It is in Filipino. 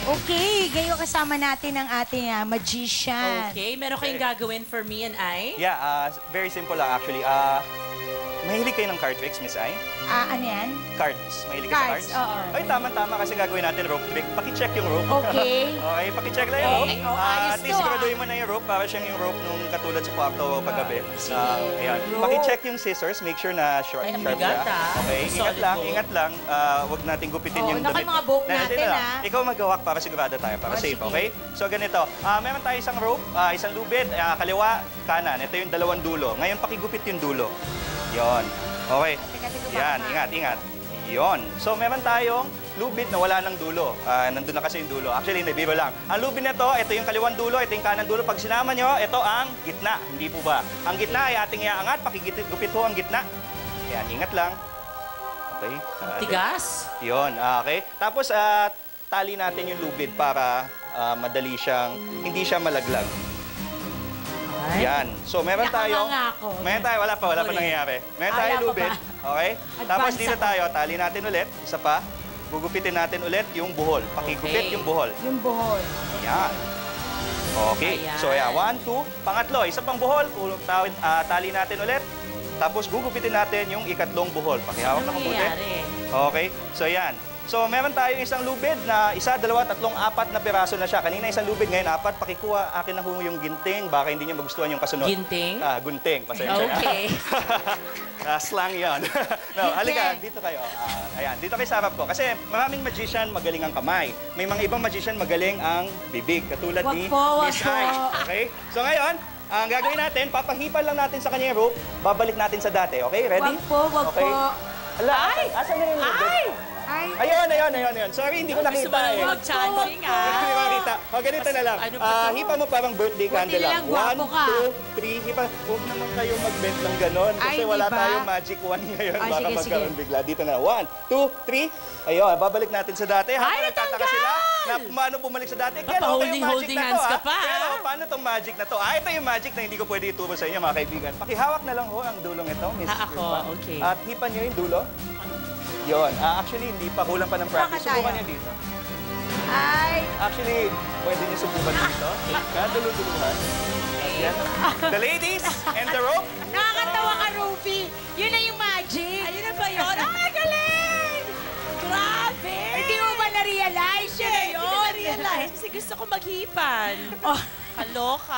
Okay, ngayon kasama natin ang ating magician. Okay, meron kayong gagawin for me and I? Yeah, very simple lang actually. Mahilig kayo ng card tricks, Miss Ai? Ano yan? Cards. Mahilig ka sa cards? Oo. Ay, tama-tama kasi gagawin natin rope trick. Paki-check yung rope. Okay. Okay, paki-check lang yung rope. Ayos At least to, siguraduhin mo na yung rope para siyang yung rope nung katulad sa kwarto paggabi. Sige. Ayan. Rope. Paki-check yung scissors. Make sure na sharp Ay, ang siya. bigat, Okay, Solid rope. ingat lang. Huwag nating gupitin Oo, yung naku, damit. mga buhok Hindi natin, lang. Ikaw maghawak para sigurado tayo, para safe, sige. okay? So, ganito. Meron tayo isang rope, isang lubid, kaliwa, kanan. Ito yung dalawang dulo. Ngayon, pakigupit yung dulo. Yon. Okay. Yan, ingat. Yon. So, meron tayong lubid na wala ng dulo. Nandun na kasi yung dulo. Actually, nabiro lang. Ang lubid na to, ito yung kaliwang dulo, ito yung kanan dulo. Pag sinama nyo, ito ang gitna. Hindi po ba? Ang gitna ay ating iaangat. Pakigupit ho ang gitna. Yan, ingat lang. Okay. Tigas? Yon, okay. Tapos, tali natin yung lubid para madali siyang, hindi siya malaglag. Ay. Yan. So, meron tayong... wala pa nangyayari. Meron tayong lubid. Okay? Tapos dito tayo, tali natin ulit. Isa pa. Gugupitin natin ulit yung buhol. Pakigupit yung buhol. Yung buhol. Yan. Okay. Ayan. So, 1, 2. Pangatlo, isa pang buhol. Tali natin ulit. Tapos gugupitin natin yung ikatlong buhol. Pakihawak Ano ng mabuti. mangyayari? Okay. So, yan. So, meron tayong isang lubid na 1, 2, 3, 4 na piraso na siya. Kanina isang lubid, ngayon 4. Pakikuha, akin na yung ginting. Baka hindi niya magustuhan yung kasunod. Ginting? Gunting. Pasensya na. Okay. Slang yan. No, halika, dito kayo. Ayan, dito kayo sa harap ko. Kasi maraming magician magaling ang kamay. May mga ibang magician magaling ang bibig. Katulad ni Miss Ai. Okay? So, ngayon, ang gagawin natin, papahipan lang natin sa kanya yung rope. Babalik natin sa dati. Okay? Ready? Wag Okay. po. Ala, asan na yung lubid? Ay, Ayun. Sorry, hindi ko Gusto nakita ba eh. naman mag-chanting, Hindi ko nakita. Ganito na lang. Ano ba to? Hipa mo parang birthday candle lang. lang, gwapo 1, ka. 2, 3, hipa. Huwag naman kayo mag-bend ng ganon. Kasi Ay, wala di ba? tayong magic wand ngayon. Ay, Baka sige, magkaroon sige. bigla. Dito na. 1, 2, 3. Ayun, babalik natin sa dati. Habang nagtataka sila na paano bumalik sa dati. Kaya Holding hands ka pa. Pero paano tong magic na to? Ito yung magic na hindi ko pwede ituro sa inyo, mga kaibigan. Pakihawak na lang ho ang dulong ito, Miss Ako, Rizpa. okay. At hipan nyo yung dulo. Yun. Actually, hindi pa. Kulang pa ng practice. Baka tayo. Subukan nyo dito. ay. Actually, pwede nyo subukan dito. Kaduluduluhan. Yan. The ladies and the rope. Nakakatawa ka, Ruby. Yun na yung magic. Ayun na ba yun? Ay, galing! Grabe! Hindi mo ba na-realize yun na Hindi yun? ko na-realize kasi gusto ko maghipan. Kaloka.